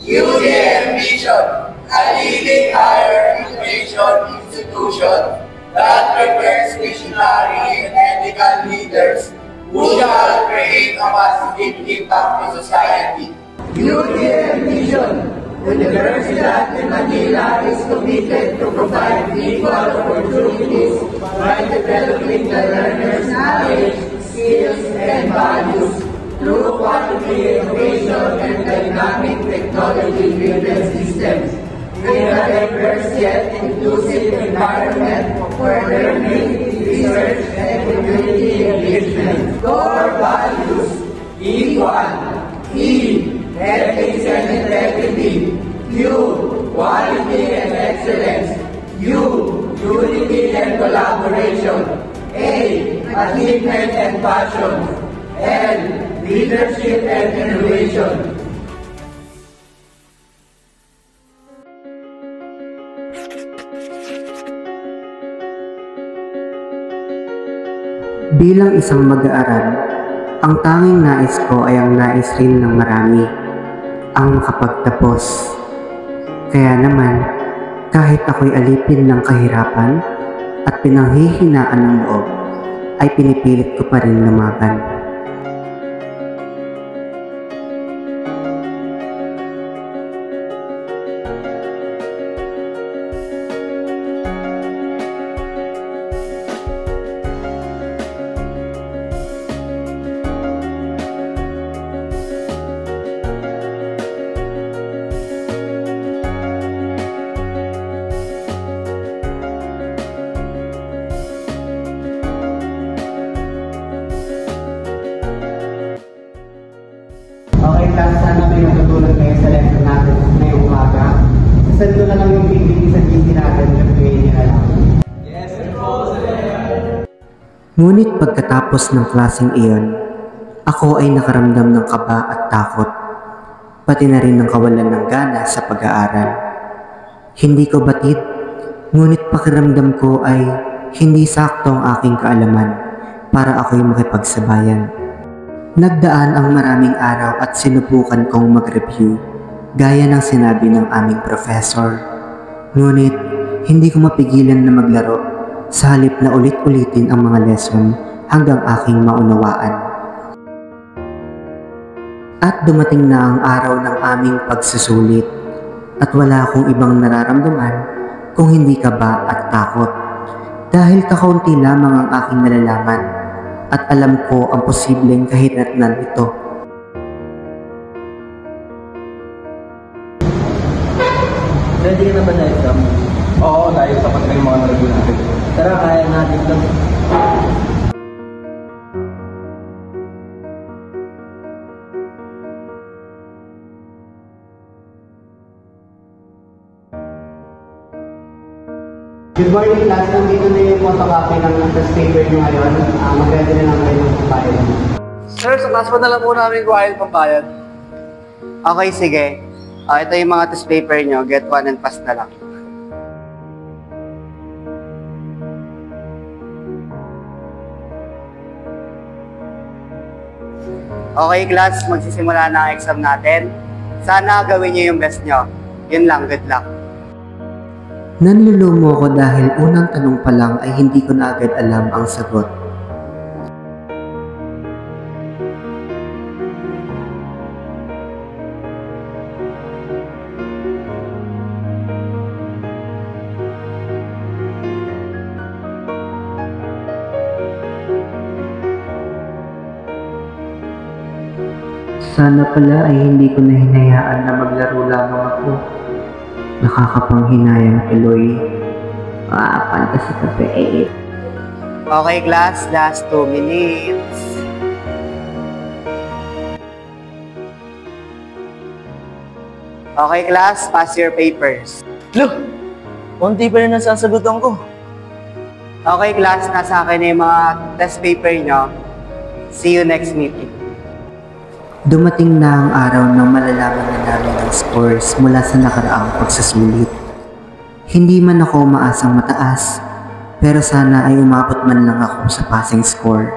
UDM Mission, a leading higher education institution that prepares visionary and ethical leaders who shall create a positive impact to society. UDM Mission, Universidad de Manila is committed to provide equal opportunities by developing the learner's knowledge, skills, and values through quality education and dynamic technology-driven systems in a diverse yet inclusive environment for learning, research, and community engagement. Core values: equal, E, ethics and integrity, Q, quality and excellence, U, unity and collaboration, A, achievement and passion, L, leadership and innovation. Bilang isang mag-aaral, ang tanging nais ko ay ang nais rin ng marami, ang makapagtapos. Kaya naman, kahit ako'y alipin ng kahirapan at pinanghihinaan ng loob, ay pinipilit ko pa rin lumaban. Okay, class, sana ito yung natulog kayo sa lesson natin ngayong umaga. Sasend ko na lang yung PPT sa GC natin at gawin niya na lang. Yes, sir po, sir. Ngunit pagkatapos ng klaseng iyon, ako ay nakaramdam ng kaba at takot, pati na rin ng kawalan ng gana sa pag-aaral. Hindi ko batid, ngunit pakiramdam ko ay hindi sakto ang aking kaalaman para ako'y makipagsabayan. Nagdaan ang maraming araw at sinubukan kong mag-review, gaya ng sinabi ng aming professor. Ngunit, hindi ko mapigilan na maglaro sa halip na ulit-ulitin ang mga lesson hanggang aking maunawaan. At dumating na ang araw ng aming pagsusulit at wala akong ibang nararamdaman kung hindi kaba at takot. Dahil kakaunti lamang ang aking nalalaman at alam ko ang posibleng kahinatnan ito. Ready ka na ba na exam? Oo, dahil sapat na yung mga na-review natin. Tara, kaya natin ito. Good morning, class. Nandito na yung photocopy ng test paper nyo ngayon. Mag-ready na lang kayo ng pambayad. Sir, sa class pa na lang po namin kuhain pambayad. Okay, sige. Ito yung mga test paper nyo. Get 1 and pass na lang. Okay, class. Magsisimula na ang exam natin. Sana gawin nyo yung best nyo. Yun lang. Good luck. Nanlulumo ako dahil unang tanong pa lang ay hindi ko na agad alam ang sagot. Sana pala ay hindi ko na hinayaan na maglaro lamang ako. Nakakapanghinayang tuloy. Fantasy ka pa eh. Okay class, last 2 minutes. Okay class, pass your papers. Look! Kunti pa rin ang sasagutan ko. Okay class, nasa akin na yung mga test paper nyo. See you next meeting. Dumating na ang araw nang malalaman na namin ang scores mula sa nakaraang pagsusulit. Hindi man ako maasang mataas, pero sana ay umabot man lang ako sa passing score.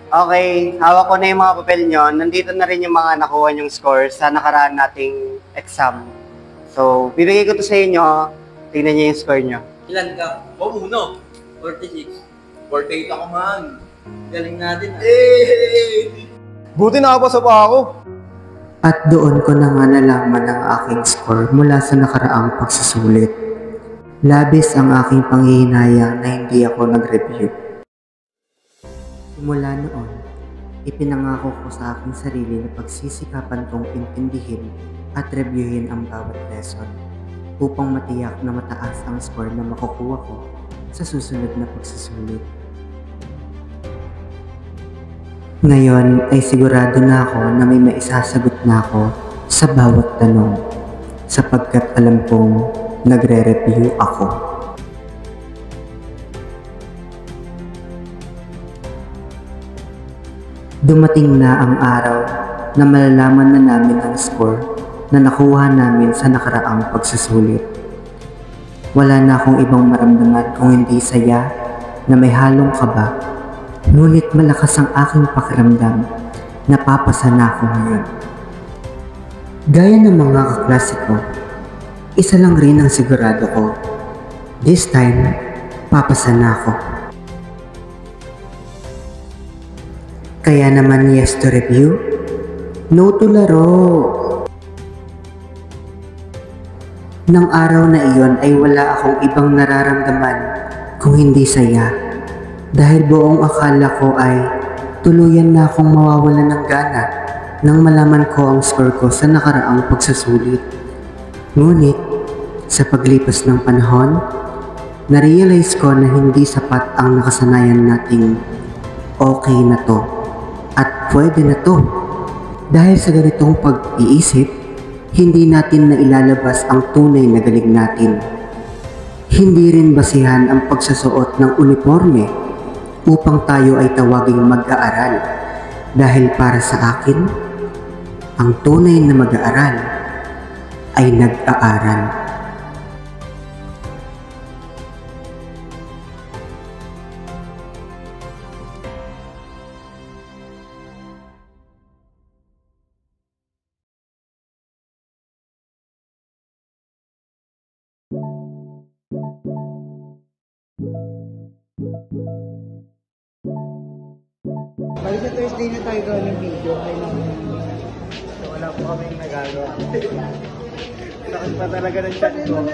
Okay, hawak ko na yung mga papel nyo. Nandito na rin yung mga nakuha yung scores sa nakaraan nating exam. So, bibigay ko to sa inyo. Tingnan nyo yung score nyo. Ilan ka? Oo, uno. 46. 48 ako man. Galing natin. Buti nakapasa pa ako. At doon ko na nga nalaman ang aking score mula sa nakaraang pagsusulit. Labis ang aking panghihinayang na hindi ako nag-review. Simula noon, ipinangako ko sa aking sarili na pagsisikapan kong intindihin at reviewin ang bawat lesson upang matiyak na mataas ang score na makukuha ko sa susunod na pagsusulit. Ngayon ay sigurado na ako na may maisasagot na ako sa bawat tanong sapagkat alam kong nagre-review ako. Dumating na ang araw na malalaman na namin ang score na nakuha namin sa nakaraang pagsusulit. Wala na akong ibang maramdaman kung hindi saya na may halong kaba, ngunit malakas ang aking pakiramdam na papasa na ako ngayon. Gaya ng mga kaklase ko, isa lang rin ang sigurado ko. This time, papasa na ako. Kaya naman yes to review, no to laro. Nang araw na iyon ay wala akong ibang nararamdaman kung hindi saya. Dahil buong akala ko ay tuluyan na akong mawawalan ng gana nang malaman ko ang score ko sa nakaraang pagsusulit. Ngunit, sa paglipas ng panahon, na-realize ko na hindi sapat ang nakasanayan nating okay na to at pwede na to. Dahil sa ganitong pag-iisip, hindi natin na ilalabas ang tunay na galing natin. Hindi rin basihan ang pagsusuot ng uniforme upang tayo ay tawaging mag-aaral. Dahil para sa akin, ang tunay na mag-aaral ay nag-aaral. Balik sa Thursday na tayo gawin ng video. Ay lang. So, wala po kami nagagawa. Lakas pa talaga ng chat ko. 1,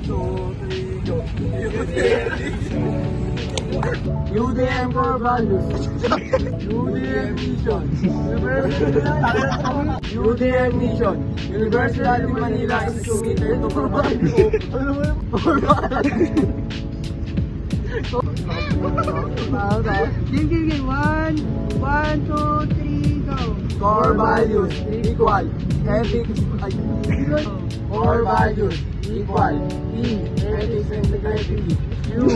2, 3, go. UDM for values. UDM mission. UDM mission. University of Manila is committed to provide Game. 1, 2, 3, go. core values equal ethics. Core values equal ethics and integrity. U.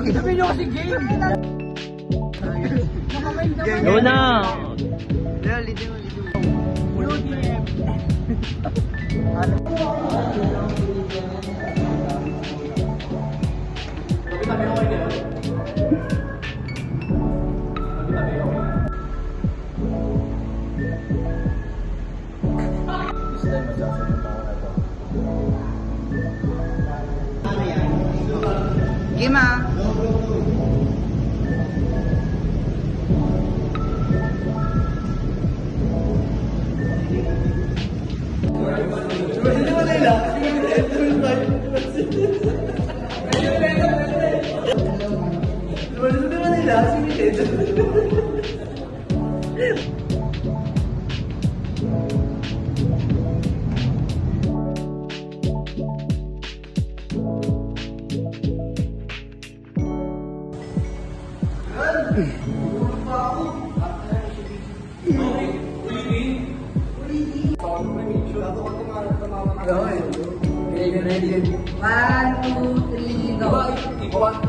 Sabi nyo kasi game. Go na! Game ah.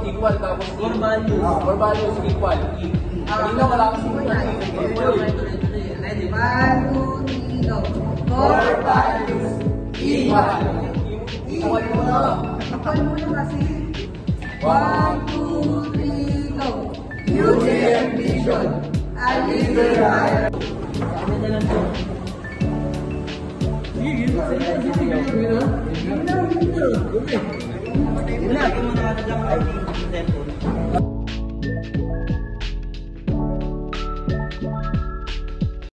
Equal tapos core values equal E. Kanina wala akong Ready? 1, 2, 3, go. Core values Equal. Equal mo na. Equal mo na kasi. 1, 2, 3, go! UTM Vision, a leader higher. Wala, yung mga nakadang